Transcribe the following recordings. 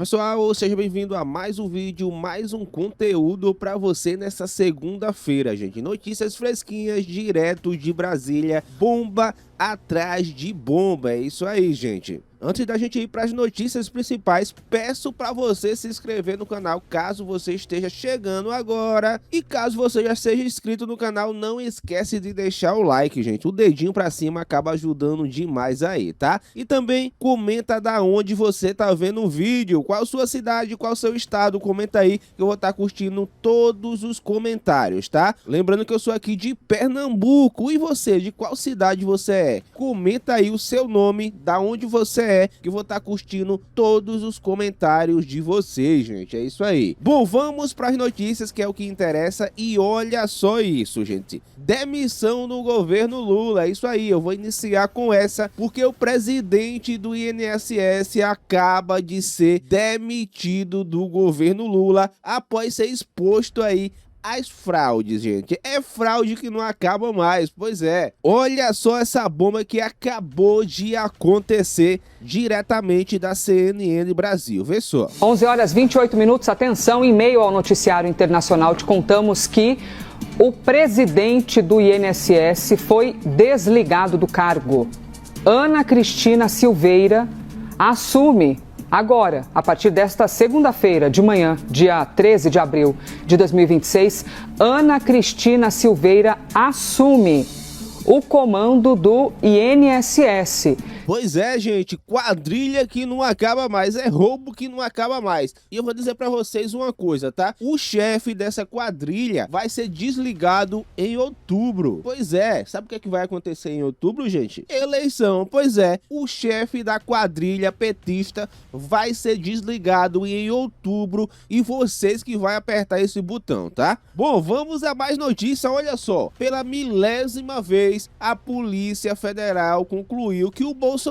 Pessoal, seja bem-vindo a mais um vídeo, mais um conteúdo para você nessa segunda-feira, gente. Notícias fresquinhas, direto de Brasília, bomba atrás de bomba, é isso aí, gente. Antes da gente ir para as notícias principais, peço para você se inscrever no canal caso você esteja chegando agora. E caso você já seja inscrito no canal, não esquece de deixar o like, gente. O dedinho para cima acaba ajudando demais aí, tá? E também comenta da onde você tá vendo o vídeo, qual sua cidade, qual seu estado, comenta aí que eu vou estar curtindo todos os comentários, tá? Lembrando que eu sou aqui de Pernambuco, e você, de qual cidade você é? Comenta aí o seu nome, da onde você que eu vou estar curtindo todos os comentários de vocês, gente. É isso aí. Bom, vamos para as notícias, que é o que interessa. E olha só isso, gente. Demissão do governo Lula. É isso aí. Eu vou iniciar com essa, porque o presidente do INSS acaba de ser demitido do governo Lula após ser exposto aí as fraudes, gente. É fraude que não acaba mais, pois é. Olha só essa bomba que acabou de acontecer diretamente da CNN Brasil. Vê só. 11 horas 28 minutos, atenção, em meio ao noticiário internacional te contamos que o presidente do INSS foi desligado do cargo. Ana Cristina Silveira assume agora, a partir desta segunda-feira de manhã, dia 13 de abril de 2026, Ana Cristina Silveira assume o comando do INSS. Pois é, gente, quadrilha que não acaba mais, é roubo que não acaba mais. E eu vou dizer pra vocês uma coisa, tá? O chefe dessa quadrilha vai ser desligado em outubro. Pois é, sabe o que é que vai acontecer em outubro, gente? Eleição. Pois é, o chefe da quadrilha petista vai ser desligado em outubro, e vocês que vai apertar esse botão, tá? Bom, vamos a mais notícia. Olha só, pela milésima vez, a Polícia Federal concluiu que o Bolsonaro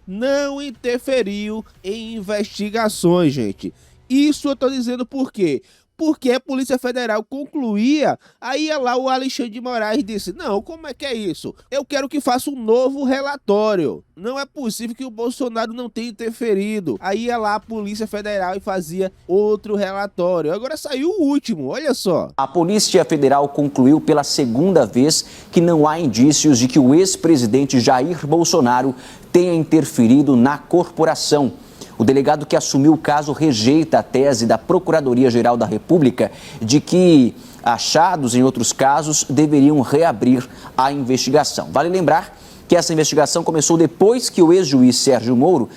não interferiu em investigações, gente. Isso eu tô dizendo por quê? Porque a Polícia Federal concluía, aí ia lá o Alexandre de Moraes disse: não, como é que é isso? Eu quero que faça um novo relatório. Não é possível que o Bolsonaro não tenha interferido. Aí ia lá a Polícia Federal e fazia outro relatório. Agora saiu o último, olha só. A Polícia Federal concluiu pela segunda vez que não há indícios de que o ex-presidente Jair Bolsonaro tenha interferido na corporação. O delegado que assumiu o caso rejeita a tese da Procuradoria-Geral da República de que achados em outros casos deveriam reabrir a investigação. Vale lembrar que essa investigação começou depois que o ex-juiz Sérgio Moro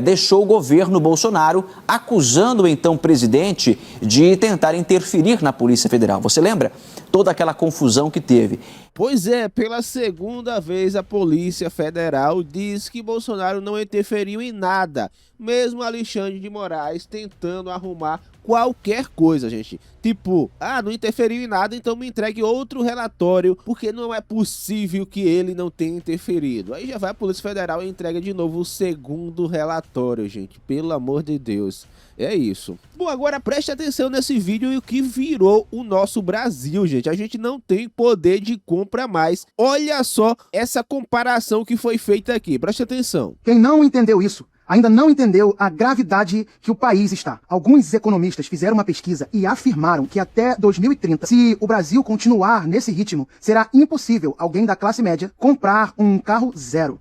deixou o governo Bolsonaro, acusando o então presidente de tentar interferir na Polícia Federal. Você lembra? Toda aquela confusão que teve. Pois é, pela segunda vez a Polícia Federal diz que Bolsonaro não interferiu em nada, mesmo Alexandre de Moraes tentando arrumar qualquer coisa, gente. Tipo, não interferiu em nada, então me entregue outro relatório, porque não é possível que ele não tenha interferido. Aí já vai a Polícia Federal e entrega de novo o segundo relatório, gente. Pelo amor de Deus. É isso. Bom, agora preste atenção nesse vídeo e o que virou o nosso Brasil, gente. A gente não tem poder de compra mais. Olha só essa comparação que foi feita aqui. Preste atenção. Quem não entendeu isso ainda não entendeu a gravidade que o país está. Alguns economistas fizeram uma pesquisa e afirmaram que até 2030, se o Brasil continuar nesse ritmo, será impossível alguém da classe média comprar um carro zero.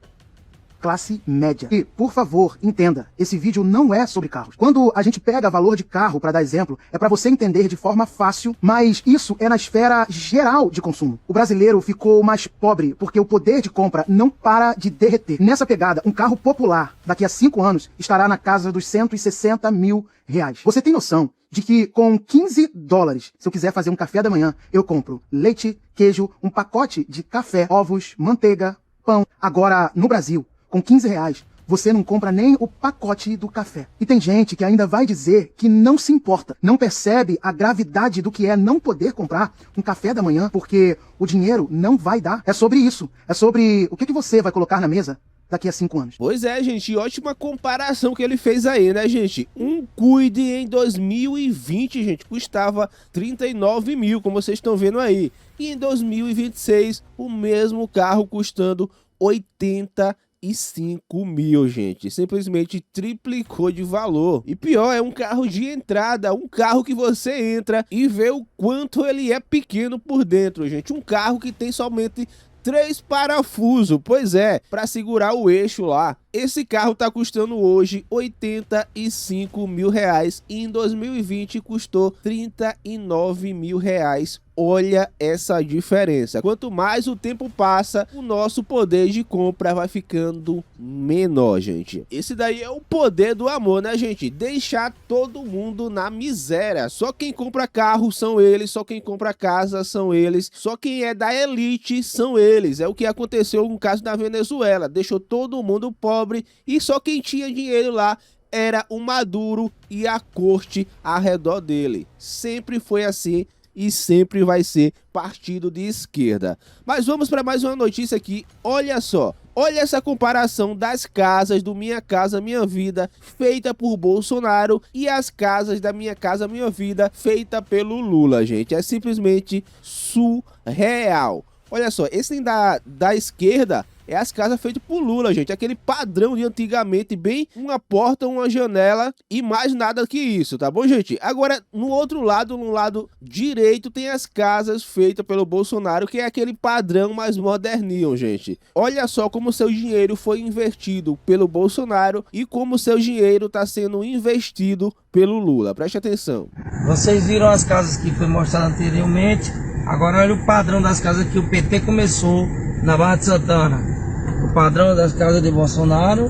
Classe média. E, por favor, entenda, esse vídeo não é sobre carros. Quando a gente pega valor de carro, para dar exemplo, é para você entender de forma fácil, mas isso é na esfera geral de consumo. O brasileiro ficou mais pobre porque o poder de compra não para de derreter. Nessa pegada, um carro popular, daqui a 5 anos, estará na casa dos 160 mil reais. Você tem noção de que com 15 dólares, se eu quiser fazer um café da manhã, eu compro leite, queijo, um pacote de café, ovos, manteiga, pão. Agora, no Brasil, com 15 reais, você não compra nem o pacote do café. E tem gente que ainda vai dizer que não se importa, não percebe a gravidade do que é não poder comprar um café da manhã porque o dinheiro não vai dar. É sobre isso. É sobre o que você vai colocar na mesa daqui a 5 anos. Pois é, gente, ótima comparação que ele fez aí, né, gente? Um Kwid em 2020, gente, custava 39 mil, como vocês estão vendo aí. E em 2026, o mesmo carro custando 83 35 mil, gente. Simplesmente triplicou de valor. E pior, é um carro de entrada, um carro que você entra e vê o quanto ele é pequeno por dentro, gente. Um carro que tem somente 3 parafusos, pois é, para segurar o eixo lá. Esse carro tá custando hoje 85 mil reais e em 2020 custou 39 mil reais. Olha essa diferença. Quanto mais o tempo passa, o nosso poder de compra vai ficando menor, gente. Esse daí é o poder do amor, né, gente? Deixar todo mundo na miséria. Só quem compra carro são eles, só quem compra casa são eles, só quem é da elite são eles. É o que aconteceu no caso da Venezuela. Deixou todo mundo pobre e só quem tinha dinheiro lá era o Maduro e a corte ao redor dele. Sempre foi assim e sempre vai ser partido de esquerda. Mas vamos para mais uma notícia aqui. Olha só, olha essa comparação das casas do Minha Casa Minha Vida feita por Bolsonaro e as casas da Minha Casa Minha Vida feita pelo Lula, gente. É simplesmente surreal. Olha só, esse da esquerda é as casas feitas por Lula, gente. Aquele padrão de antigamente, bem uma porta, uma janela e mais nada que isso, tá bom, gente? Agora, no outro lado, no lado direito, tem as casas feitas pelo Bolsonaro, que é aquele padrão mais moderninho, gente. Olha só como seu dinheiro foi invertido pelo Bolsonaro e como seu dinheiro está sendo investido pelo Lula. Preste atenção. Vocês viram as casas que foi mostrado anteriormente. Agora olha o padrão das casas que o PT começou na Barra de Santana. O padrão das casas de Bolsonaro,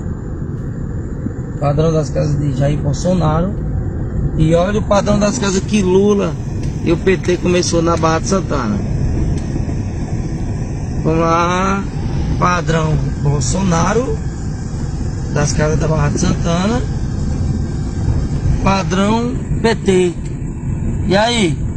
o padrão das casas de Jair Bolsonaro, e olha o padrão das casas que Lula e o PT começou na Barra de Santana. Vamos lá, padrão Bolsonaro, das casas da Barra de Santana, padrão PT. E aí?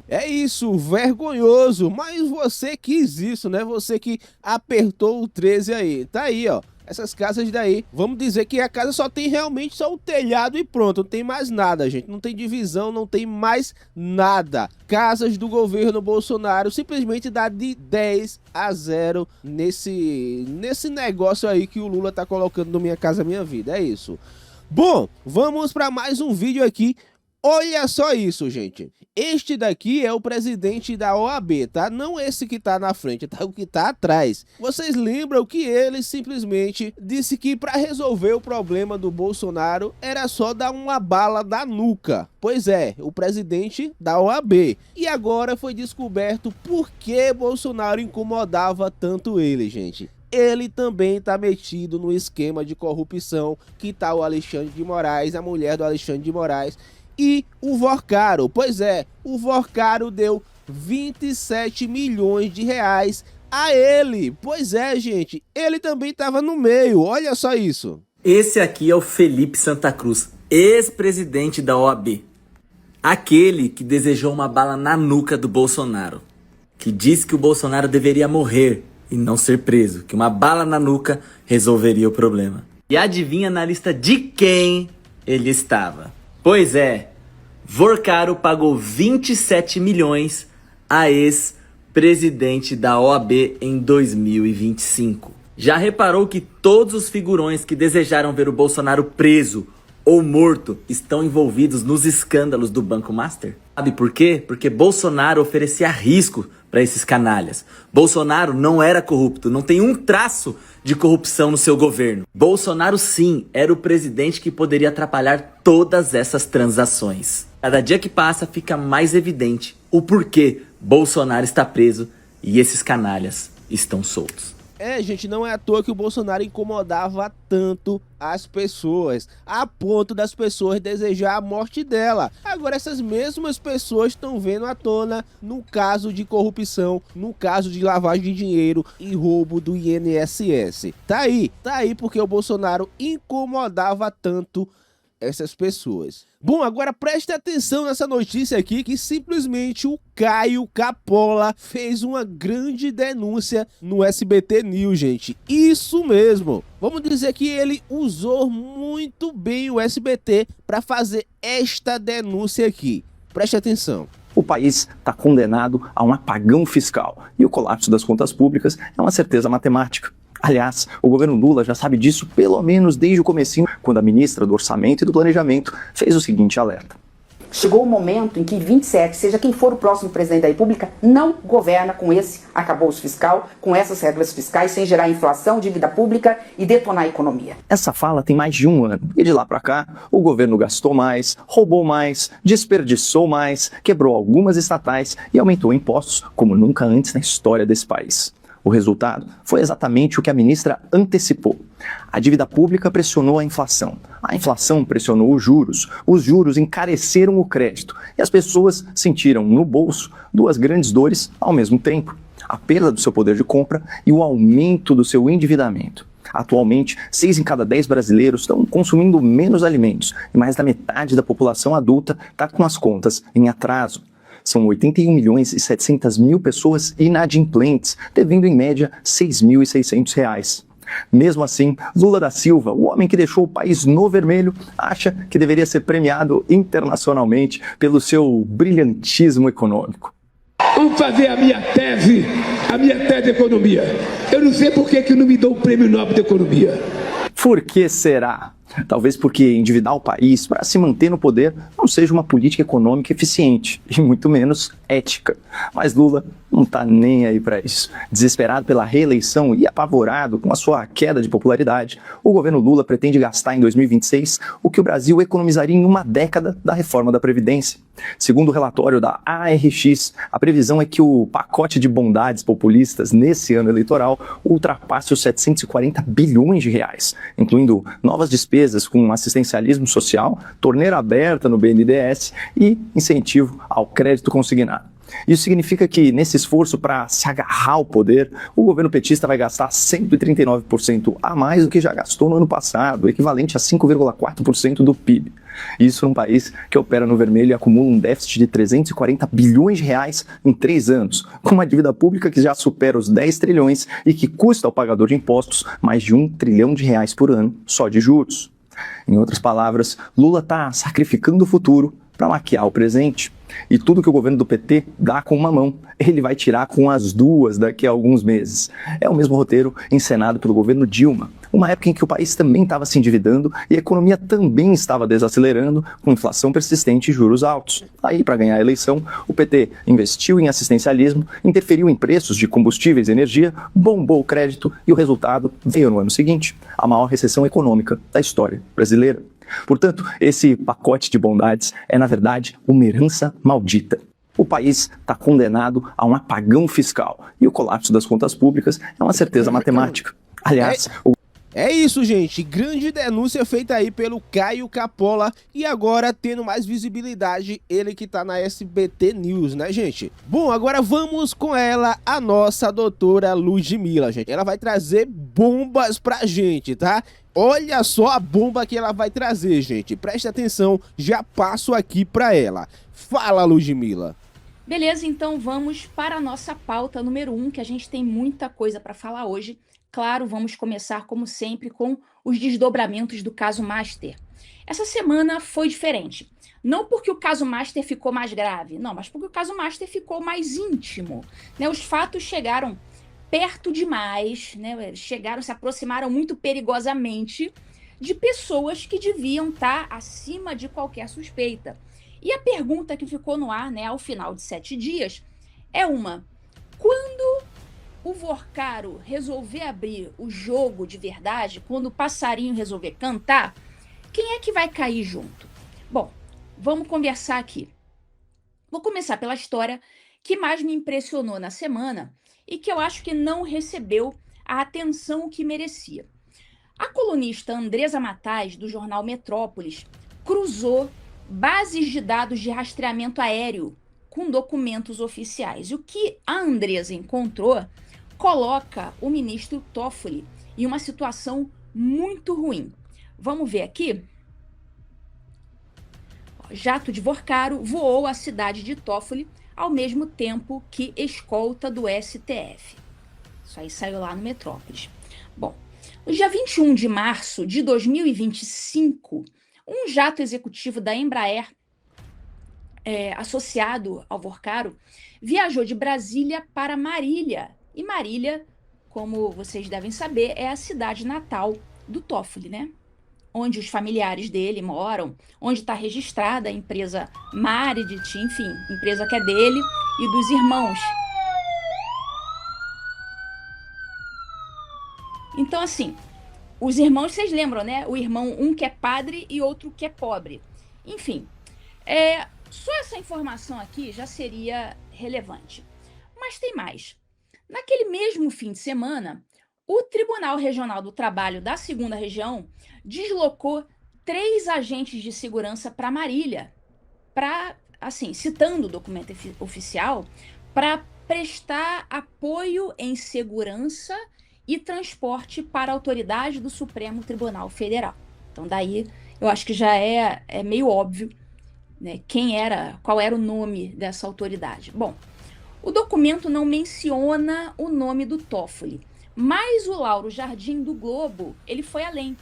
É isso, vergonhoso, mas você quis isso, né? Você que apertou o 13 aí. Tá aí, ó. Essas casas daí, vamos dizer que a casa só tem realmente só o telhado e pronto, não tem mais nada, gente. Não tem divisão, não tem mais nada. Casas do governo Bolsonaro simplesmente dá de 10-0 nesse negócio aí que o Lula tá colocando no Minha Casa Minha Vida. É isso. Bom, vamos para mais um vídeo aqui. Olha só isso, gente. Este daqui é o presidente da OAB, tá? Não esse que tá na frente, tá? O que tá atrás. Vocês lembram que ele simplesmente disse que para resolver o problema do Bolsonaro era só dar uma bala na nuca. Pois é, o presidente da OAB. E agora foi descoberto por que Bolsonaro incomodava tanto ele, gente. Ele também tá metido no esquema de corrupção que tá o Alexandre de Moraes, a mulher do Alexandre de Moraes, e o Vorcaro. Pois é, o Vorcaro deu 27 milhões de reais a ele. Pois é, gente, ele também estava no meio, olha só isso. Esse aqui é o Felipe Santa Cruz, ex-presidente da OAB. Aquele que desejou uma bala na nuca do Bolsonaro. Que disse que o Bolsonaro deveria morrer e não ser preso. Que uma bala na nuca resolveria o problema. E adivinha na lista de quem ele estava? Pois é, Vorcaro pagou 27 milhões a ex-presidente da OAB em 2025. Já reparou que todos os figurões que desejaram ver o Bolsonaro preso ou morto estão envolvidos nos escândalos do Banco Master? Sabe por quê? Porque Bolsonaro oferecia risco para esses canalhas. Bolsonaro não era corrupto, não tem um traço de corrupção no seu governo. Bolsonaro sim era o presidente que poderia atrapalhar todas essas transações. Cada dia que passa fica mais evidente o porquê Bolsonaro está preso e esses canalhas estão soltos. É, gente, não é à toa que o Bolsonaro incomodava tanto as pessoas, a ponto das pessoas desejar a morte dela. Agora essas mesmas pessoas estão vendo à tona no caso de corrupção, no caso de lavagem de dinheiro e roubo do INSS. Tá aí porque o Bolsonaro incomodava tanto essas pessoas. Bom, agora preste atenção nessa notícia aqui, que simplesmente o Caio Capola fez uma grande denúncia no SBT News, gente. Isso mesmo. Vamos dizer que ele usou muito bem o SBT para fazer esta denúncia aqui. Preste atenção. O país está condenado a um apagão fiscal e o colapso das contas públicas é uma certeza matemática. Aliás, o governo Lula já sabe disso pelo menos desde o comecinho, quando a ministra do Orçamento e do Planejamento fez o seguinte alerta. Chegou o momento em que 27, seja quem for o próximo presidente da República, não governa com esse arcabouço fiscal, com essas regras fiscais, sem gerar inflação, dívida pública e detonar a economia. Essa fala tem mais de um ano, e de lá para cá, o governo gastou mais, roubou mais, desperdiçou mais, quebrou algumas estatais e aumentou impostos como nunca antes na história desse país. O resultado foi exatamente o que a ministra antecipou. A dívida pública pressionou a inflação pressionou os juros encareceram o crédito e as pessoas sentiram no bolso duas grandes dores ao mesmo tempo: a perda do seu poder de compra e o aumento do seu endividamento. Atualmente, 6 em cada 10 brasileiros estão consumindo menos alimentos e mais da metade da população adulta está com as contas em atraso. São 81 milhões e 700 mil pessoas inadimplentes, devendo em média R$ 6.600. Mesmo assim, Lula da Silva, o homem que deixou o país no vermelho, acha que deveria ser premiado internacionalmente pelo seu brilhantismo econômico. Vamos fazer a minha tese de economia. Eu não sei por que não me dão o Prêmio Nobel de Economia. Por que será? Talvez porque endividar o país para se manter no poder não seja uma política econômica eficiente e muito menos ética. Mas Lula não está nem aí para isso. Desesperado pela reeleição e apavorado com a sua queda de popularidade, o governo Lula pretende gastar em 2026 o que o Brasil economizaria em uma década da reforma da Previdência. Segundo o relatório da ARX, a previsão é que o pacote de bondades populistas nesse ano eleitoral ultrapasse os 740 bilhões de reais, incluindo novas despesas com assistencialismo social, torneira aberta no BNDES e incentivo ao crédito consignado. Isso significa que, nesse esforço para se agarrar ao poder, o governo petista vai gastar 139% a mais do que já gastou no ano passado, equivalente a 5,4% do PIB. Isso num país que opera no vermelho e acumula um déficit de 340 bilhões de reais em 3 anos, com uma dívida pública que já supera os 10 trilhões e que custa ao pagador de impostos mais de 1 trilhão de reais por ano, só de juros. Em outras palavras, Lula está sacrificando o futuro para maquiar o presente. E tudo que o governo do PT dá com uma mão, ele vai tirar com as duas daqui a alguns meses. É o mesmo roteiro encenado pelo governo Dilma, uma época em que o país também estava se endividando e a economia também estava desacelerando, com inflação persistente e juros altos. Aí, para ganhar a eleição, o PT investiu em assistencialismo, interferiu em preços de combustíveis e energia, bombou o crédito e o resultado veio no ano seguinte, a maior recessão econômica da história brasileira. Portanto, esse pacote de bondades é, na verdade, uma herança maldita. O país está condenado a um apagão fiscal e o colapso das contas públicas é uma certeza matemática. Aliás, É isso, gente. Grande denúncia feita aí pelo Caio Capola e agora tendo mais visibilidade, ele que tá na SBT News, né, gente? Bom, agora vamos com ela, a nossa doutora Ludmilla, gente. Ela vai trazer bombas pra gente, tá? Olha só a bomba que ela vai trazer, gente. Preste atenção, já passo aqui pra ela. Fala, Ludmilla. Beleza, então vamos para a nossa pauta número 1, que a gente tem muita coisa para falar hoje. Claro, vamos começar, como sempre, com os desdobramentos do caso Master. Essa semana foi diferente. Não porque o caso Master ficou mais grave, não, mas porque o caso Master ficou mais íntimo, né? Os fatos chegaram perto demais, né? Se aproximaram muito perigosamente de pessoas que deviam estar acima de qualquer suspeita. E a pergunta que ficou no ar, né, ao final de 7 dias, é quando o Vorcaro resolver abrir o jogo de verdade, quando o passarinho resolver cantar, quem é que vai cair junto? Bom, vamos conversar aqui. Vou começar pela história que mais me impressionou na semana e que eu acho que não recebeu a atenção que merecia. A colunista Andresa Matais, do jornal Metrópolis, cruzou bases de dados de rastreamento aéreo com documentos oficiais. E o que a Andresa encontrou coloca o ministro Toffoli em uma situação muito ruim. Vamos ver aqui? Jato de Vorcaro voou à cidade de Toffoli ao mesmo tempo que escolta do STF. Isso aí saiu lá no Metrópolis. Bom, no dia 21 de março de 2025, um jato executivo da Embraer, associado ao Vorcaro, viajou de Brasília para Marília. E Marília como vocês devem saber, é a cidade natal do Toffoli, né? Onde os familiares dele moram, onde está registrada a empresa Meredith, enfim, empresa que é dele e dos irmãos. Então, assim, os irmãos, vocês lembram, né? O irmão, um que é padre e outro que é pobre. Enfim, só essa informação aqui já seria relevante. Mas tem mais. Naquele mesmo fim de semana, o Tribunal Regional do Trabalho da 2ª Região deslocou 3 agentes de segurança para Marília, assim, citando o documento oficial, para prestar apoio em segurança e transporte para a autoridade do Supremo Tribunal Federal. Então, daí, eu acho que já é meio óbvio, né, qual era o nome dessa autoridade. Bom, o documento não menciona o nome do Toffoli, mas o Lauro Jardim do Globo, ele foi além.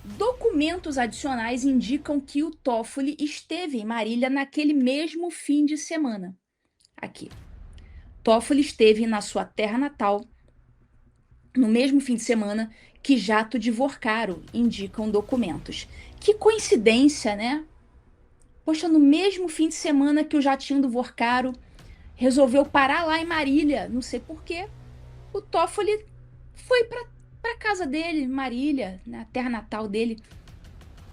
Documentos adicionais indicam que o Toffoli esteve em Marília naquele mesmo fim de semana. Aqui. Toffoli esteve na sua terra natal no mesmo fim de semana que Jato de Vorcaro, indicam documentos. Que coincidência, né? Poxa, no mesmo fim de semana que o jatinho do Vorcaro resolveu parar lá em Marília, não sei porquê, o Toffoli foi para casa dele, Marília, na terra natal dele.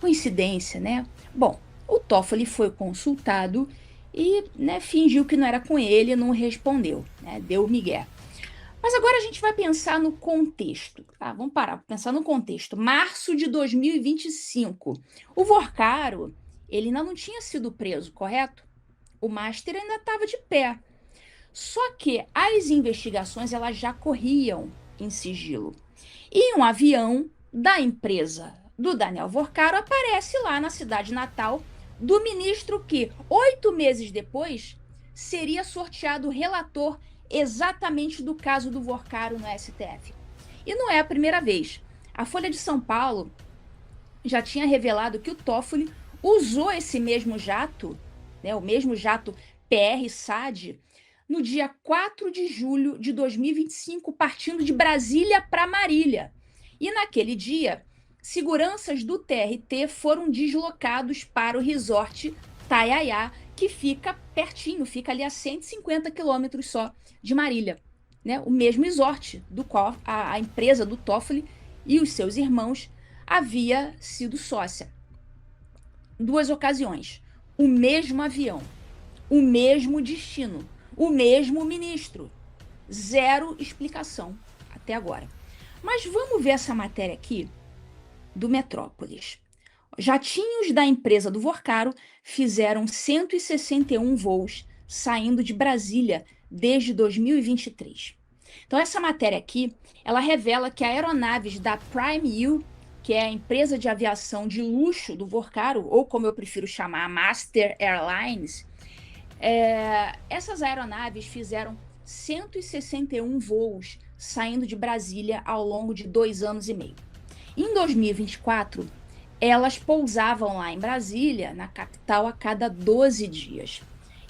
Coincidência, né? Bom, o Toffoli foi consultado e, né, fingiu que não era com ele, não respondeu, né? Deu migué. Mas agora a gente vai pensar no contexto, tá? Vamos parar para pensar no contexto. Março de 2025. O Vorcaro, ele ainda não tinha sido preso, correto? O Master ainda estava de pé. Só que as investigações, elas já corriam em sigilo. E um avião da empresa do Daniel Vorcaro aparece lá na cidade natal do ministro que, 8 meses depois, seria sorteado relator exatamente do caso do Vorcaro no STF. E não é a primeira vez. A Folha de São Paulo já tinha revelado que o Toffoli usou esse mesmo jato, né, o mesmo jato PR-SAD, no dia 4 de julho de 2025, partindo de Brasília para Marília. E naquele dia, seguranças do TRT foram deslocados para o resort Taiaiá, que fica pertinho, fica ali a 150 quilômetros só de Marília, né? O mesmo resort do qual a empresa do Toffoli e os seus irmãos havia sido sócia. 2 ocasiões, o mesmo avião, o mesmo destino, o mesmo ministro. Zero explicação até agora. Mas vamos ver essa matéria aqui do Metrópolis. Jatinhos da empresa do Vorcaro fizeram 161 voos saindo de Brasília desde 2023. Então, essa matéria aqui, ela revela que aeronaves da Prime U, que é a empresa de aviação de luxo do Vorcaro, ou como eu prefiro chamar, a Master Airlines, essas aeronaves fizeram 161 voos saindo de Brasília ao longo de 2 anos e meio. Em 2024, elas pousavam lá em Brasília, na capital, a cada 12 dias.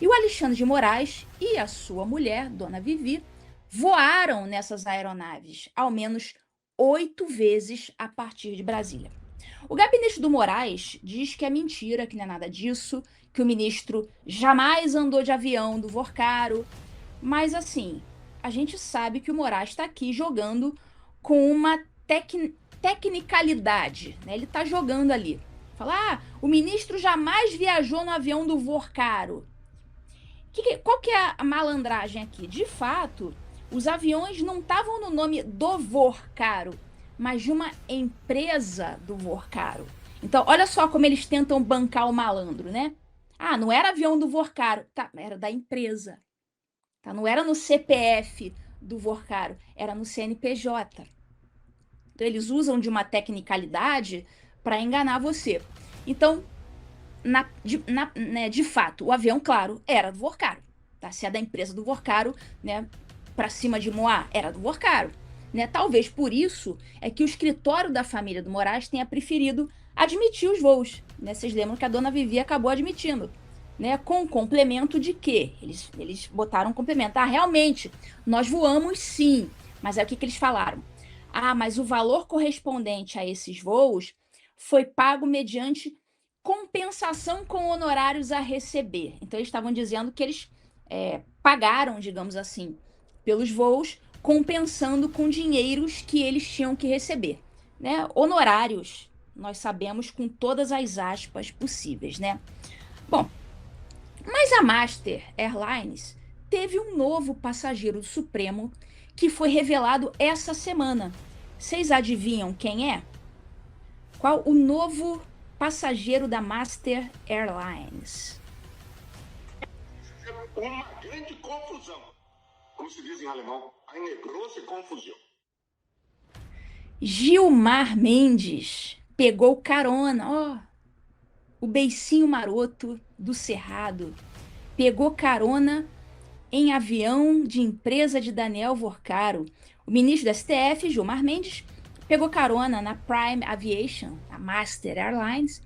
E o Alexandre de Moraes e a sua mulher, Dona Vivi, voaram nessas aeronaves ao menos 8 vezes a partir de Brasília. O gabinete do Moraes diz que é mentira, que não é nada disso, que o ministro jamais andou de avião do Vorcaro. Mas, assim, a gente sabe que o Moraes está aqui jogando com uma tecnicalidade, né? Ele está jogando ali. Fala, o ministro jamais viajou no avião do Vorcaro. Qual que é a malandragem aqui? De fato, os aviões não estavam no nome do Vorcaro, mas de uma empresa do Vorcaro. Então, olha só como eles tentam bancar o malandro, né? Não era avião do Vorcaro. Tá, era da empresa. Tá, não era no CPF do Vorcaro, era no CNPJ. Então, eles usam de uma tecnicalidade para enganar você. Então, de fato, o avião, claro, era do Vorcaro. Tá? Se é da empresa do Vorcaro, né, para cima de Moá, era do Vorcaro. Né? Talvez por isso é que o escritório da família do Moraes tenha preferido admitir os voos. Né? Vocês lembram que a dona Vivi acabou admitindo. Né? Com o complemento de quê? Eles botaram um complemento. Realmente, nós voamos sim, Mas aí o que eles falaram? Mas o valor correspondente a esses voos foi pago mediante compensação com honorários a receber. Então, eles estavam dizendo que eles pagaram, digamos assim, pelos voos, compensando com dinheiros que eles tinham que receber, né? Honorários, nós sabemos, com todas as aspas possíveis, né? Bom, mas a Master Airlines teve um novo passageiro supremo que foi revelado essa semana. Vocês adivinham quem é? Qual o novo passageiro da Master Airlines? Uma grande confusão. Como se diz em alemão, eine große Konfusion. Gilmar Mendes pegou carona, o beicinho maroto do Cerrado, pegou carona em avião de empresa de Daniel Vorcaro. O ministro do STF, Gilmar Mendes, pegou carona na Prime Aviation, a Master Airlines,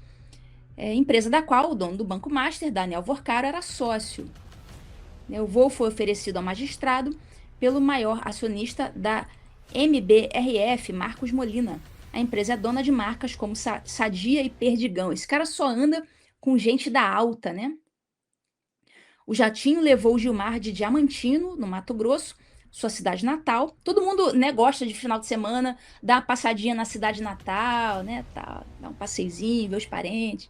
empresa da qual o dono do Banco Master, Daniel Vorcaro, era sócio. O voo foi oferecido ao magistrado pelo maior acionista da MBRF, Marcos Molina. A empresa é dona de marcas como Sadia e Perdigão. Esse cara só anda com gente da alta, né? O jatinho levou o Gilmar de Diamantino, no Mato Grosso, sua cidade natal. Todo mundo, né, gosta de final de semana, dar uma passadinha na cidade natal, né? Dar um passeizinho, ver os parentes.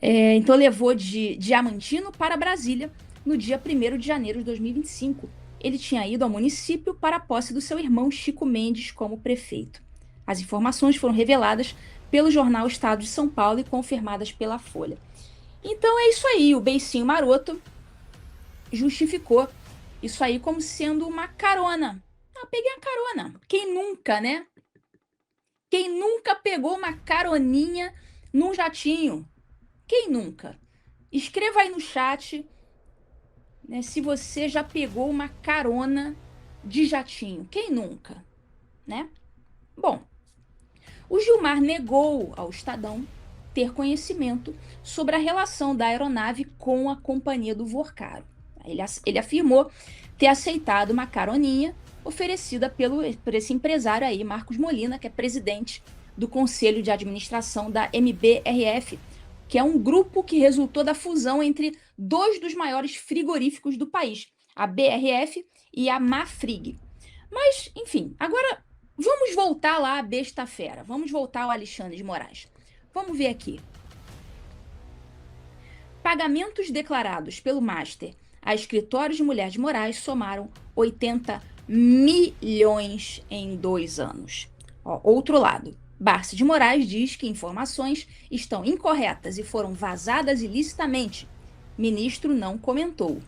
Então levou de Diamantino para Brasília no dia 1º de janeiro de 2025. Ele tinha ido ao município para a posse do seu irmão Chico Mendes como prefeito. As informações foram reveladas pelo jornal Estado de São Paulo e confirmadas pela Folha. Então é isso aí, o beicinho maroto justificou isso aí como sendo uma carona. Peguei a carona. Quem nunca, né? Quem nunca pegou uma caroninha num jatinho? Quem nunca? Escreva aí no chat, né, se você já pegou uma carona de jatinho. Quem nunca? Né? Bom, o Gilmar negou ao Estadão ter conhecimento sobre a relação da aeronave com a companhia do Vorcaro. Ele afirmou ter aceitado uma caroninha oferecida por esse empresário aí, Marcos Molina, que é presidente do Conselho de Administração da MBRF, que é um grupo que resultou da fusão entre dois dos maiores frigoríficos do país, a BRF e a Mafrig. Mas, enfim, agora vamos voltar lá à besta fera, vamos voltar ao Alexandre de Moraes. Vamos ver aqui. Pagamentos declarados pelo Master a escritórios de Mulher de Moraes somaram 80 milhões em 2 anos. Outro lado. Barce de Moraes diz que informações estão incorretas e foram vazadas ilicitamente. Ministro não comentou.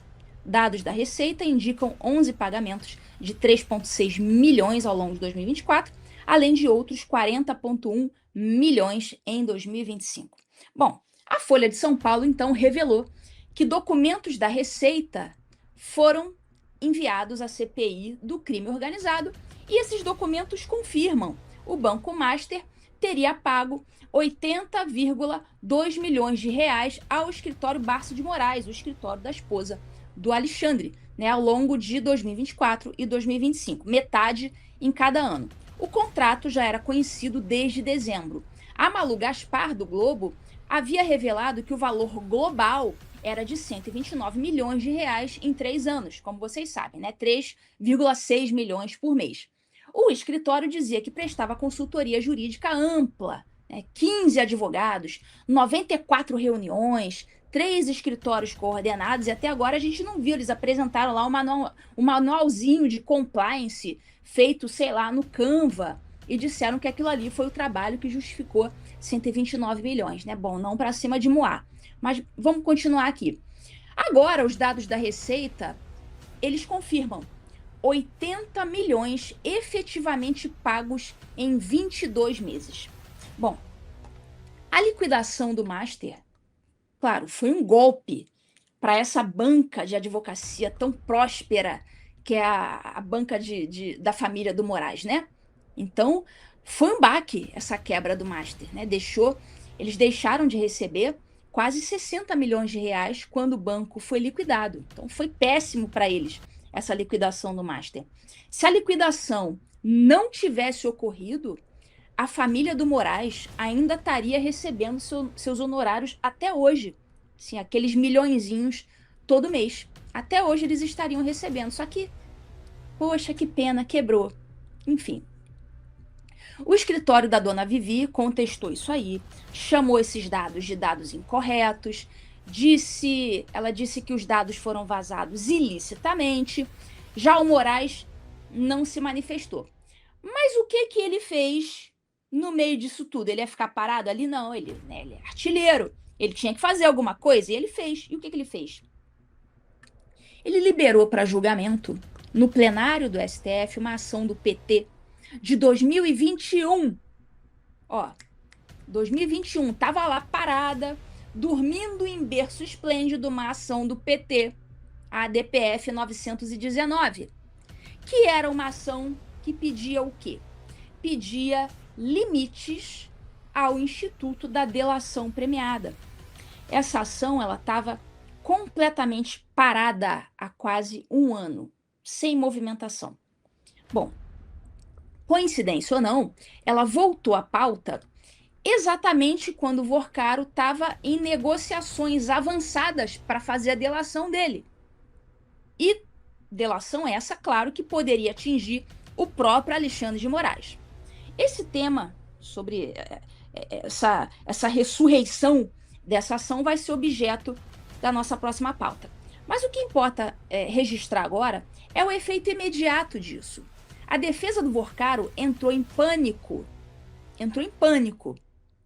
Dados da Receita indicam 11 pagamentos de 3,6 milhões ao longo de 2024, além de outros 40,1 milhões em 2025. Bom, a Folha de São Paulo, então, revelou que documentos da Receita foram enviados à CPI do crime organizado e esses documentos confirmam o Banco Master teria pago 80,2 milhões de reais ao escritório Barce de Moraes, o escritório da esposa do Alexandre, né, ao longo de 2024 e 2025, metade em cada ano. O contrato já era conhecido desde dezembro. A Malu Gaspar, do Globo, havia revelado que o valor global era de 129 milhões de reais em 3 anos, como vocês sabem, né, 3,6 milhões por mês. O escritório dizia que prestava consultoria jurídica ampla, né, 15 advogados, 94 reuniões, 3 escritórios coordenados e até agora a gente não viu. Eles apresentaram lá um manualzinho de compliance feito, sei lá, no Canva e disseram que aquilo ali foi o trabalho que justificou 129 milhões, né? Bom, não para cima de Moá, mas vamos continuar aqui. Agora, os dados da Receita, eles confirmam 80 milhões efetivamente pagos em 22 meses. Bom, a liquidação do Master, claro, foi um golpe para essa banca de advocacia tão próspera que é a banca da família do Moraes, né? Então, foi um baque essa quebra do Master, né? Eles deixaram de receber quase 60 milhões de reais quando o banco foi liquidado. Então, foi péssimo para eles essa liquidação do Master. Se a liquidação não tivesse ocorrido, a família do Moraes ainda estaria recebendo seus honorários até hoje. Sim, aqueles milhõezinhos todo mês. Até hoje eles estariam recebendo. Só que, poxa, que pena, quebrou. Enfim. O escritório da dona Vivi contestou isso aí, chamou esses dados de dados incorretos, ela disse que os dados foram vazados ilicitamente. Já o Moraes não se manifestou. Mas o que ele fez no meio disso tudo? Ele ia ficar parado ali? Não, ele é artilheiro. Ele tinha que fazer alguma coisa e ele fez. E o que ele fez? Ele liberou para julgamento, no plenário do STF, uma ação do PT de 2021. Ó, 2021, tava lá parada, dormindo em berço esplêndido, uma ação do PT, a DPF 919, que era uma ação que pedia o quê? Pedia limites ao Instituto da Delação Premiada. Essa ação, ela estava completamente parada há quase um ano, sem movimentação. Bom, coincidência ou não, ela voltou à pauta exatamente quando o Vorcaro estava em negociações avançadas para fazer a delação dele. E delação essa, claro, que poderia atingir o próprio Alexandre de Moraes. Esse tema sobre essa ressurreição dessa ação vai ser objeto da nossa próxima pauta. Mas o que importa registrar agora é o efeito imediato disso. A defesa do Vorcaro entrou em pânico,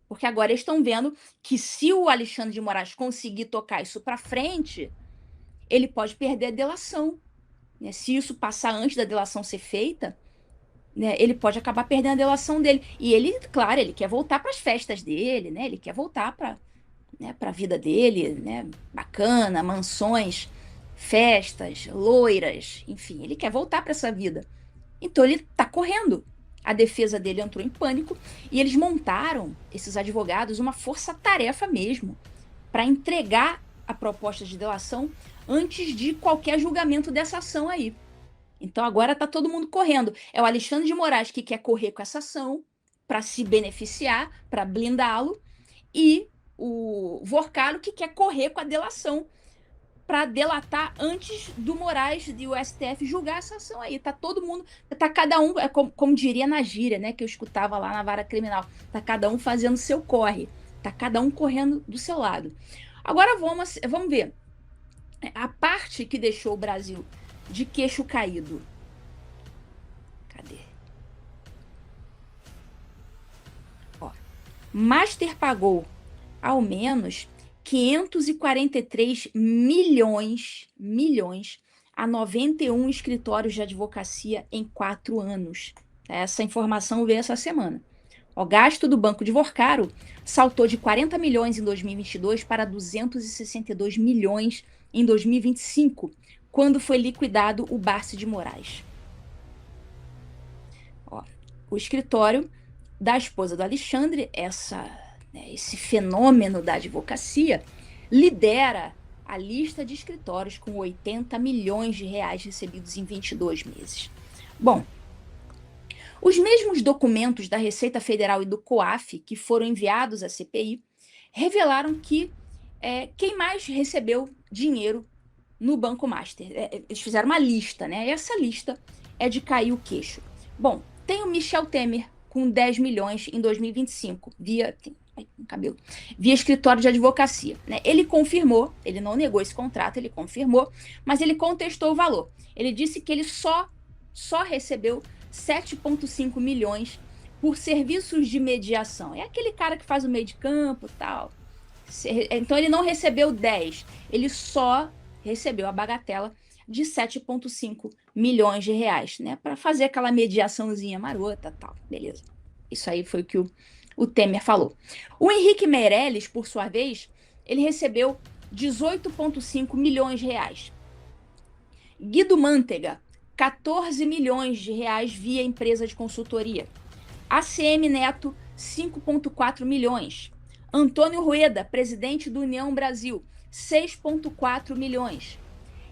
porque agora eles estão vendo que se o Alexandre de Moraes conseguir tocar isso para frente, ele pode perder a delação. Né? Se isso passar antes da delação ser feita, né, ele pode acabar perdendo a delação dele. E ele, claro, ele quer voltar para as festas dele, né? Ele quer voltar para a vida dele, né? Bacana, mansões, festas, loiras, enfim, ele quer voltar para essa vida. Então ele está correndo. A defesa dele entrou em pânico e eles montaram, esses advogados, uma força-tarefa mesmo para entregar a proposta de delação antes de qualquer julgamento dessa ação aí. Então agora está todo mundo correndo. É o Alexandre de Moraes que quer correr com essa ação para se beneficiar, para blindá-lo, e o Vorcaro que quer correr com a delação para delatar antes do Moraes e o STF julgar essa ação aí. Tá todo mundo, tá cada um, como diria na gíria, né, que eu escutava lá na vara criminal, tá cada um fazendo seu corre, tá cada um correndo do seu lado. Agora vamos ver a parte que deixou o Brasil de queixo caído. Cadê? Ó, Master pagou ao menos 543 milhões a 91 escritórios de advocacia em 4 anos. Essa informação veio essa semana. O gasto do Banco de Vorcaro saltou de 40 milhões em 2022 para 262 milhões em 2025, quando foi liquidado o Barsi de Moraes. Ó, o escritório da esposa do Alexandre, esse fenômeno da advocacia, lidera a lista de escritórios com 80 milhões de reais recebidos em 22 meses. Bom, os mesmos documentos da Receita Federal e do COAF que foram enviados à CPI revelaram que quem mais recebeu dinheiro no Banco Master. Eles fizeram uma lista, né? E essa lista é de cair o queixo. Bom, tem o Michel Temer com 10 milhões em 2025, via escritório de advocacia. Né? Ele confirmou, ele não negou esse contrato, ele confirmou, mas ele contestou o valor. Ele disse que ele só recebeu 7,5 milhões por serviços de mediação. É aquele cara que faz o meio de campo e tal. Então ele não recebeu 10, ele só recebeu a bagatela de 7,5 milhões de reais, né? Para fazer aquela mediaçãozinha marota e tal. Beleza. Isso aí foi o que o Temer falou. O Henrique Meirelles, por sua vez, ele recebeu 18,5 milhões de reais. Guido Mantega, 14 milhões de reais via empresa de consultoria. ACM Neto, 5,4 milhões. Antônio Rueda, presidente do União Brasil, 6,4 milhões.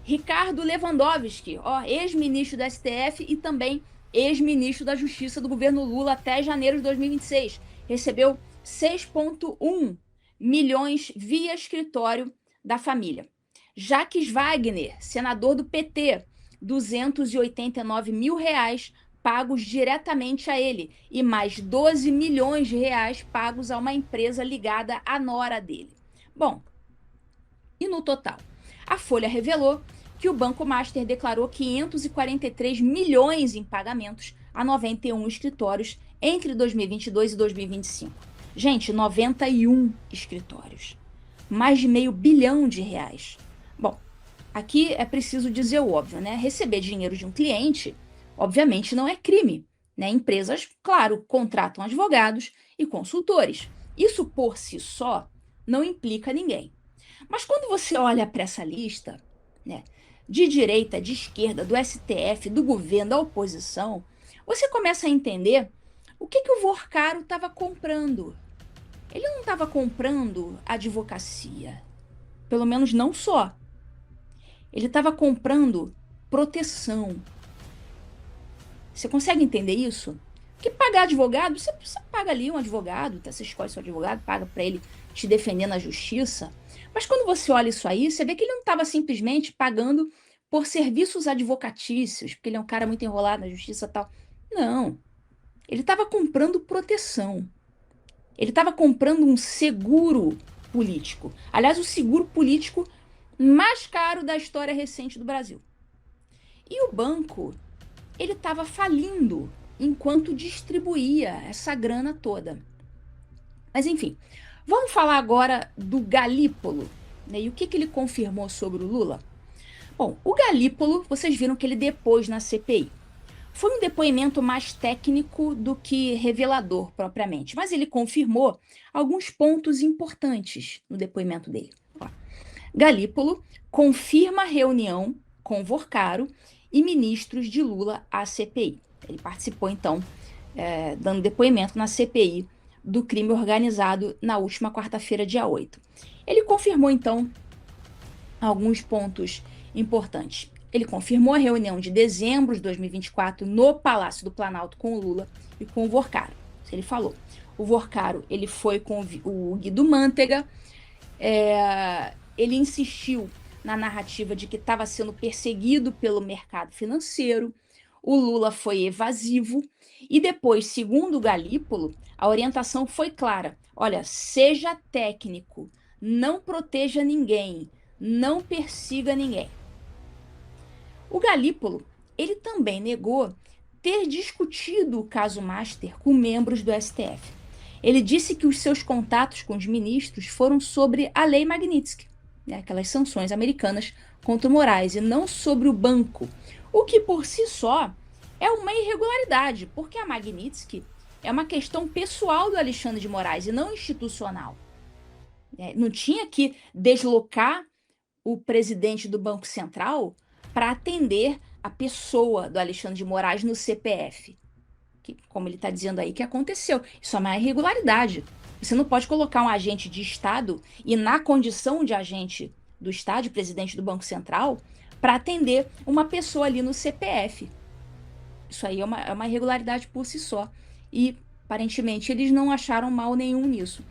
Ricardo Lewandowski, ex-ministro do STF e também ex-ministro da Justiça do governo Lula até janeiro de 2026, recebeu 6,1 milhões via escritório da família. Jacques Wagner, senador do PT, 289 mil reais pagos diretamente a ele e mais 12 milhões de reais pagos a uma empresa ligada à nora dele. Bom, e no total? A Folha revelou que o Banco Master declarou 543 milhões em pagamentos a 91 escritórios entre 2022 e 2025. Gente, 91 escritórios. Mais de R$500 bilhão. Bom, aqui é preciso dizer o óbvio, né? Receber dinheiro de um cliente, obviamente, não é crime, né? Empresas, claro, contratam advogados e consultores. Isso por si só não implica ninguém. Mas quando você olha para essa lista, né, de direita, de esquerda, do STF, do governo, da oposição, você começa a entender o que o Vorcaro estava comprando. Ele não estava comprando advocacia, pelo menos não só. Ele estava comprando proteção. Você consegue entender isso? Porque pagar advogado, você paga ali um advogado, tá? Você escolhe seu advogado, paga para ele te defender na justiça. Mas quando você olha isso aí, você vê que ele não estava simplesmente pagando por serviços advocatícios, porque ele é um cara muito enrolado na justiça e tal. Não. Ele estava comprando proteção. Ele estava comprando um seguro político. Aliás, o seguro político mais caro da história recente do Brasil. E o banco, ele estava falindo enquanto distribuía essa grana toda. Mas enfim, vamos falar agora do Galípolo, né? E o que ele confirmou sobre o Lula? Bom, o Galípolo, vocês viram que ele depôs na CPI. Foi um depoimento mais técnico do que revelador propriamente, mas ele confirmou alguns pontos importantes no depoimento dele. Galípolo confirma a reunião com Vorcaro e ministros de Lula à CPI. Ele participou, então, dando depoimento na CPI do crime organizado na última quarta-feira, dia 8. Ele confirmou, então, alguns pontos importantes. Ele confirmou a reunião de dezembro de 2024 no Palácio do Planalto com o Lula e com o Vorcaro. Ele falou. O Vorcaro, ele foi com o Guido Mantega, ele insistiu na narrativa de que estava sendo perseguido pelo mercado financeiro, o Lula foi evasivo e depois, segundo o Galípolo, a orientação foi clara. Olha, seja técnico, não proteja ninguém, não persiga ninguém. O Galípolo, ele também negou ter discutido o caso Master com membros do STF. Ele disse que os seus contatos com os ministros foram sobre a lei Magnitsky, né, aquelas sanções americanas contra o Moraes, e não sobre o banco, o que por si só é uma irregularidade, porque a Magnitsky é uma questão pessoal do Alexandre de Moraes e não institucional. Não tinha que deslocar o presidente do Banco Central para atender a pessoa do Alexandre de Moraes no CPF. Que, como ele está dizendo aí, que aconteceu. Isso é uma irregularidade. Você não pode colocar um agente de Estado e na condição de agente do Estado, de presidente do Banco Central, para atender uma pessoa ali no CPF. Isso aí é uma irregularidade por si só. E, aparentemente, eles não acharam mal nenhum nisso.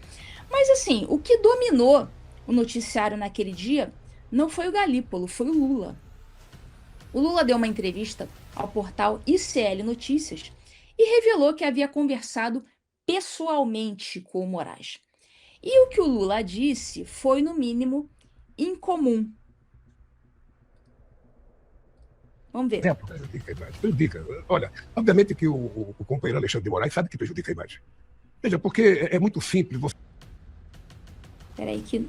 Mas, assim, o que dominou o noticiário naquele dia não foi o Galípolo, foi o Lula. O Lula deu uma entrevista ao portal ICL Notícias e revelou que havia conversado pessoalmente com o Moraes. E o que o Lula disse foi, no mínimo, incomum. Vamos ver. Exemplo, prejudica a imagem. Prejudica. Olha, obviamente que o companheiro Alexandre de Moraes sabe que prejudica a imagem. Veja, porque é muito simples você... Peraí que...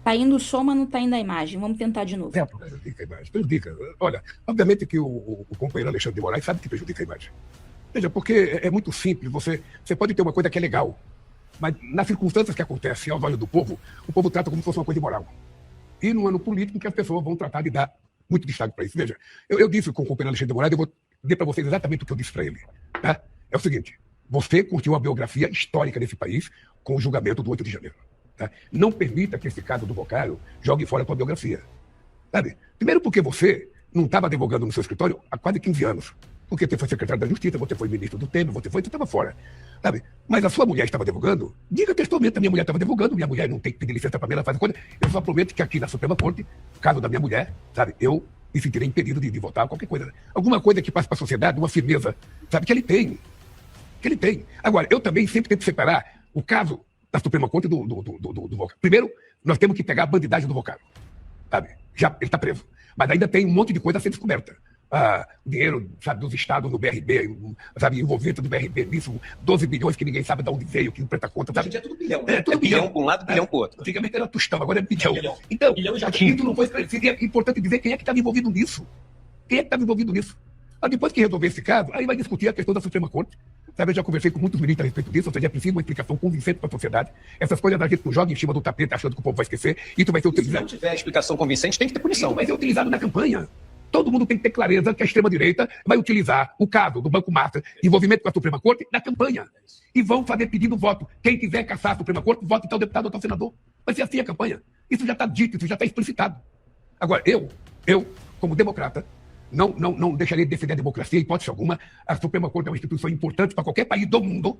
Tá indo o som, mas não tá indo a imagem. Vamos tentar de novo. Exemplo, prejudica a imagem. Prejudica. Olha, obviamente que o companheiro Alexandre de Moraes sabe que prejudica a imagem. Veja, porque é muito simples. Você pode ter uma coisa que é legal, mas nas circunstâncias que acontecem aos olhos do povo, o povo trata como se fosse uma coisa imoral. E no ano político em que as pessoas vão tratar de dar muito destaque para isso. Veja, eu disse com o companheiro Alexandre de Moraes, eu vou dizer para vocês exatamente o que eu disse para ele. Tá? É o seguinte, você curtiu a biografia histórica desse país com o julgamento do 8 de janeiro. Tá? Não permita que esse caso do Vorcaro jogue fora a sua biografia. Sabe? Primeiro porque você não estava advogando no seu escritório há quase 15 anos. Porque você foi secretário da Justiça, você foi ministro do Temer, você estava fora. Sabe? Mas a sua mulher estava advogando, diga textualmente, a minha mulher estava advogando, minha mulher não tem que pedir licença para mim, ela faz a coisa. Eu só prometo que aqui na Suprema Corte, caso da minha mulher, sabe, eu me sentirei impedido de votar, qualquer coisa. Alguma coisa que passe para a sociedade, uma firmeza, sabe, que ele tem. Que ele tem. Agora, eu também sempre tento separar o caso da Suprema Corte do Vocaro. Primeiro, nós temos que pegar a bandidagem do Vocaro. Sabe? Já ele está preso. Mas ainda tem um monte de coisa a ser descoberta. O dinheiro, sabe, dos estados no BRB, sabe, envolvimento do BRB nisso, 12 bilhões que ninguém sabe de onde veio, que não presta conta. Sabe? Hoje é tudo bilhão. É tudo bilhão para um lado, bilhão para o outro. Antigamente era tostão, agora é bilhão. Então, isso não foi esclarecido. E é importante dizer quem é que estava envolvido nisso. Quem é que estava envolvido nisso? Depois que resolver esse caso, aí vai discutir a questão da Suprema Corte. Sabe, eu já conversei com muitos ministros a respeito disso, ou seja, é preciso uma explicação convincente para a sociedade. Essas coisas a gente não joga em cima do tapete achando que o povo vai esquecer. Isso vai ser utilizado. Se não tiver explicação convincente, tem que ter punição. Isso vai ser utilizado na campanha. Todo mundo tem que ter clareza que a extrema-direita vai utilizar o caso do Banco Master, envolvimento com a Suprema Corte, na campanha. E vão fazer pedido voto. Quem quiser caçar a Suprema Corte, vote tal deputado ou tal senador. Vai ser assim a campanha. Isso já está dito, isso já está explicitado. Agora, eu, como democrata, não deixaria de defender a democracia, em hipótese alguma. A Suprema Corte é uma instituição importante para qualquer país do mundo.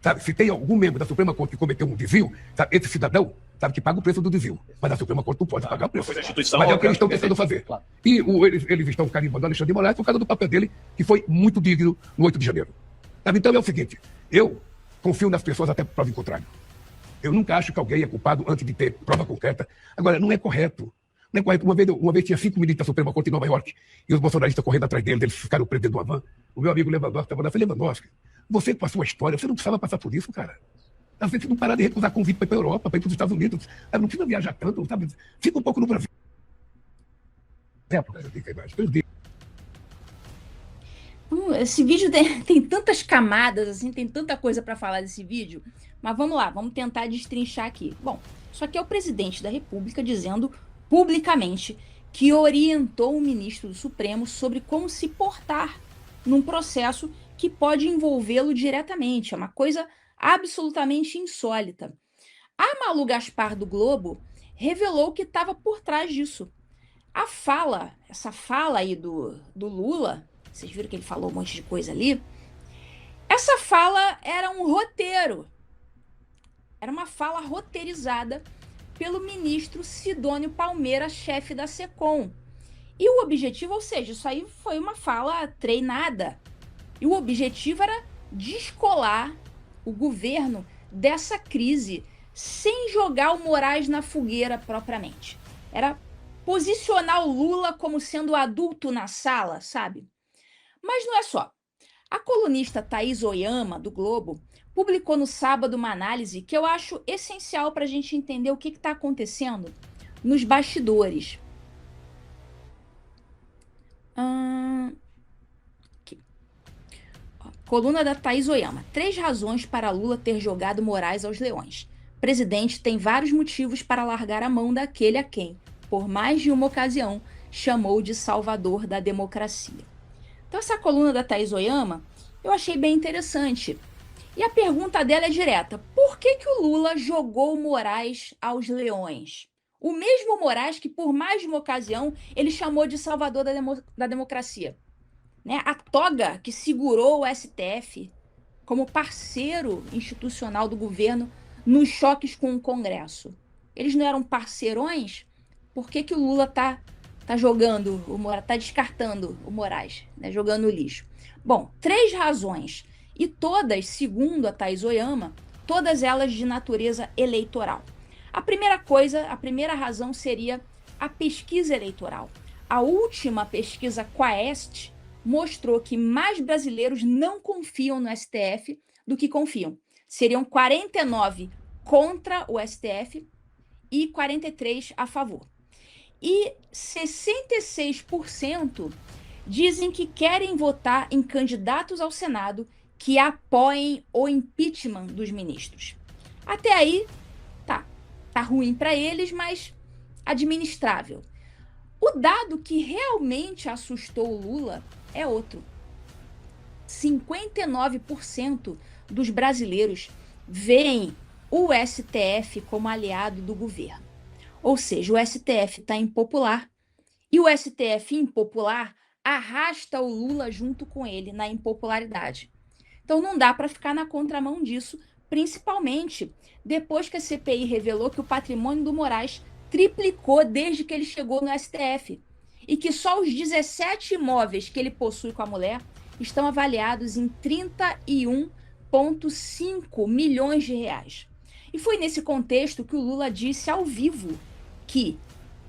Sabe? Se tem algum membro da Suprema Corte que cometeu um desvio, sabe? Esse cidadão sabe que paga o preço do desvio. Mas a Suprema Corte não pode pagar o preço. Mas é o que eles estão tentando fazer. Claro. E eles estão carimbando Alexandre de Moraes por causa do papel dele, que foi muito digno no 8 de janeiro. Sabe? Então é o seguinte, eu confio nas pessoas até prova em contrário. Eu nunca acho que alguém é culpado antes de ter prova concreta. Agora, não é correto. Não é correto. Uma vez tinha 5 ministros da Suprema Corte em Nova York e os bolsonaristas correndo atrás deles, eles ficaram presos dentro do van. O meu amigo Lewandowski estava lá, eu falei, Lewandowski, você com a sua história, você não precisava passar por isso, cara. Você não parar de recusar convite para ir para a Europa, para ir para os Estados Unidos. Sabe? Não precisa viajar tanto, sabe? Fica um pouco no Brasil. Esse vídeo tem tantas camadas, assim, tem tanta coisa para falar desse vídeo. Mas vamos lá, vamos tentar destrinchar aqui. Bom, isso aqui é o presidente da República dizendo publicamente que orientou o ministro do Supremo sobre como se portar num processo que pode envolvê-lo diretamente. É uma coisa absolutamente insólita. A Malu Gaspar do Globo revelou que estava por trás disso. Essa fala aí do Lula, vocês viram que ele falou um monte de coisa ali? Essa fala era um roteiro. Era uma fala roteirizada pelo ministro Sidônio Palmeira, chefe da SECOM. E o objetivo, ou seja, isso aí foi uma fala treinada. E o objetivo era descolar o governo dessa crise sem jogar o Moraes na fogueira propriamente. Era posicionar o Lula como sendo o adulto na sala, sabe? Mas não é só. A colunista Thaís Oyama, do Globo, publicou no sábado uma análise que eu acho essencial para a gente entender o que está acontecendo nos bastidores. Aqui. Coluna da Thaís Oyama. 3 razões para Lula ter jogado Moraes aos leões. O presidente tem vários motivos para largar a mão daquele a quem, por mais de uma ocasião, chamou de salvador da democracia. Então essa coluna da Thaís Oyama eu achei bem interessante. E a pergunta dela é direta. Por que o Lula jogou o Moraes aos leões? O mesmo Moraes que, por mais de uma ocasião, ele chamou de salvador da democracia. Né? A toga que segurou o STF como parceiro institucional do governo nos choques com o Congresso. Eles não eram parceirões? Por que o Lula tá jogando, tá descartando o Moraes, né? Jogando no lixo? Bom, 3 razões. E todas, segundo a Thaís Oyama, todas elas de natureza eleitoral. A primeira razão seria a pesquisa eleitoral. A última pesquisa Quaest mostrou que mais brasileiros não confiam no STF do que confiam. Seriam 49 contra o STF e 43 a favor. E 66% dizem que querem votar em candidatos ao Senado que apoiem o impeachment dos ministros. Até aí, tá ruim para eles, mas administrável. O dado que realmente assustou o Lula é outro. 59% dos brasileiros veem o STF como aliado do governo. Ou seja, o STF está impopular E o STF impopular arrasta o Lula junto com ele na impopularidade. Então não dá para ficar na contramão disso, principalmente depois que a CPI revelou que o patrimônio do Moraes triplicou desde que ele chegou no STF e que só os 17 imóveis que ele possui com a mulher estão avaliados em 31,5 milhões de reais. E foi nesse contexto que o Lula disse ao vivo que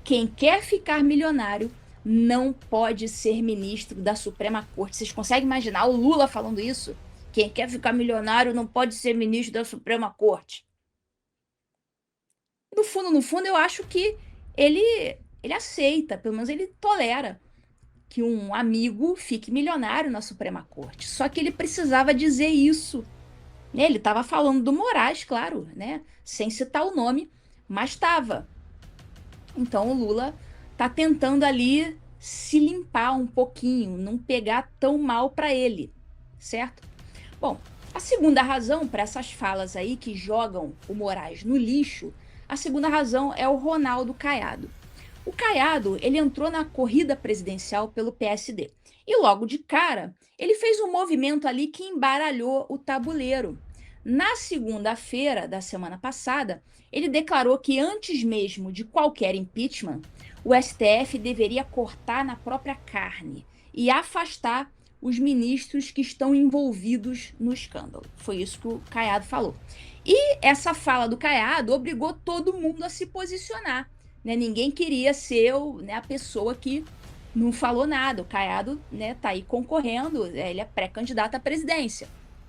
quem quer ficar milionário não pode ser ministro da Suprema Corte. Vocês conseguem imaginar o Lula falando isso? Quem quer ficar milionário não pode ser ministro da Suprema Corte. No fundo, eu acho que ele aceita, pelo menos ele tolera que um amigo fique milionário na Suprema Corte. Só que ele precisava dizer isso. Ele estava falando do Moraes, claro, né? Sem citar o nome, mas estava. Então o Lula está tentando ali se limpar um pouquinho, não pegar tão mal para ele, certo? Bom, a segunda razão para essas falas aí que jogam o Moraes no lixo, a segunda razão é o Ronaldo Caiado. O Caiado, ele entrou na corrida presidencial pelo PSD e logo de cara ele fez um movimento ali que embaralhou o tabuleiro. Na segunda-feira da semana passada, ele declarou que antes mesmo de qualquer impeachment, o STF deveria cortar na própria carne e afastar os ministros que estão envolvidos no escândalo. Foi isso que o Caiado falou. E essa fala do Caiado obrigou todo mundo a se posicionar. Né? Ninguém queria ser a pessoa que não falou nada. O Caiado tá aí concorrendo, ele é pré-candidato à presidência.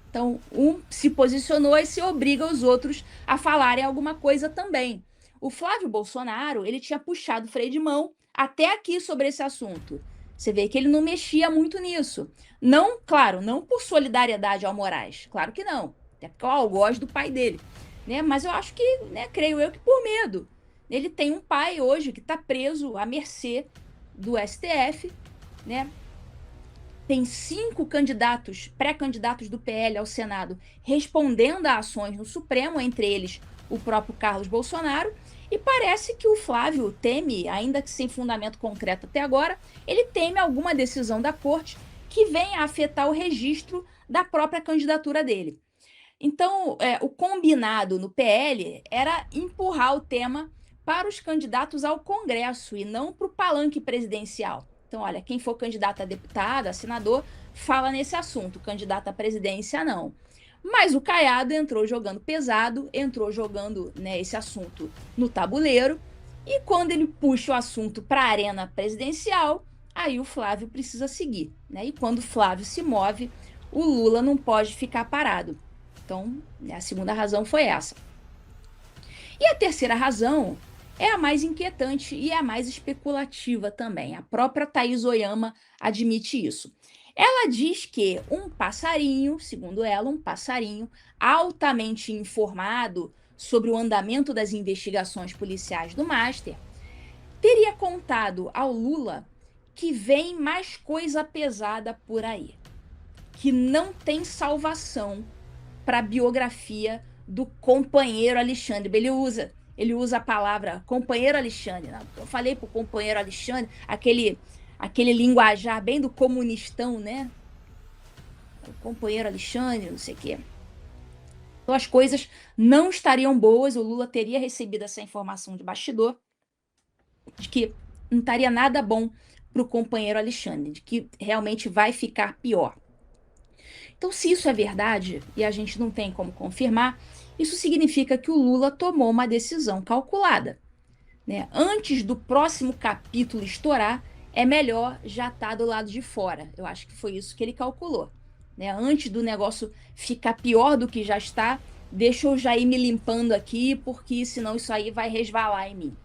Então, um se posicionou e se obriga os outros a falarem alguma coisa também. O Flávio Bolsonaro, ele tinha puxado o freio de mão até aqui sobre esse assunto. Você vê que ele não mexia muito nisso. Não, claro, não por solidariedade ao Moraes, claro que não. Até porque eu gosto do pai dele. Né? Mas eu acho que, creio eu que por medo. Ele tem um pai hoje que está preso à mercê do STF, né? Tem 5 candidatos, pré-candidatos do PL ao Senado, respondendo a ações no Supremo, entre eles o próprio Carlos Bolsonaro, e parece que o Flávio teme, ainda que sem fundamento concreto até agora, ele teme alguma decisão da corte que venha a afetar o registro da própria candidatura dele. Então, o combinado no PL era empurrar o tema para os candidatos ao Congresso e não para o palanque presidencial. Então, olha, quem for candidato a deputado, a senador, fala nesse assunto, candidato à presidência não. Mas o Caiado entrou jogando pesado, entrou jogando esse assunto no tabuleiro, e quando ele puxa o assunto para a arena presidencial, aí o Flávio precisa seguir. Né? E quando o Flávio se move, o Lula não pode ficar parado. Então, a segunda razão foi essa. E a terceira razão é a mais inquietante e é a mais especulativa também. A própria Thaís Oyama admite isso. Ela diz que um passarinho, segundo ela, um passarinho altamente informado sobre o andamento das investigações policiais do Master, teria contado ao Lula que vem mais coisa pesada por aí, que não tem salvação para a biografia do companheiro Alexandre. Ele usa a palavra companheiro Alexandre. Eu falei pro companheiro Alexandre, aquele linguajar bem do comunistão, né? O companheiro Alexandre, não sei o quê. Então as coisas não estariam boas, o Lula teria recebido essa informação de bastidor, de que não estaria nada bom pro companheiro Alexandre, de que realmente vai ficar pior. Então, se isso é verdade, e a gente não tem como confirmar, isso significa que o Lula tomou uma decisão calculada. Né? Antes do próximo capítulo estourar, é melhor já estar do lado de fora. Eu acho que foi isso que ele calculou. Né? Antes do negócio ficar pior do que já está, deixa eu já ir me limpando aqui, porque senão isso aí vai resvalar em mim.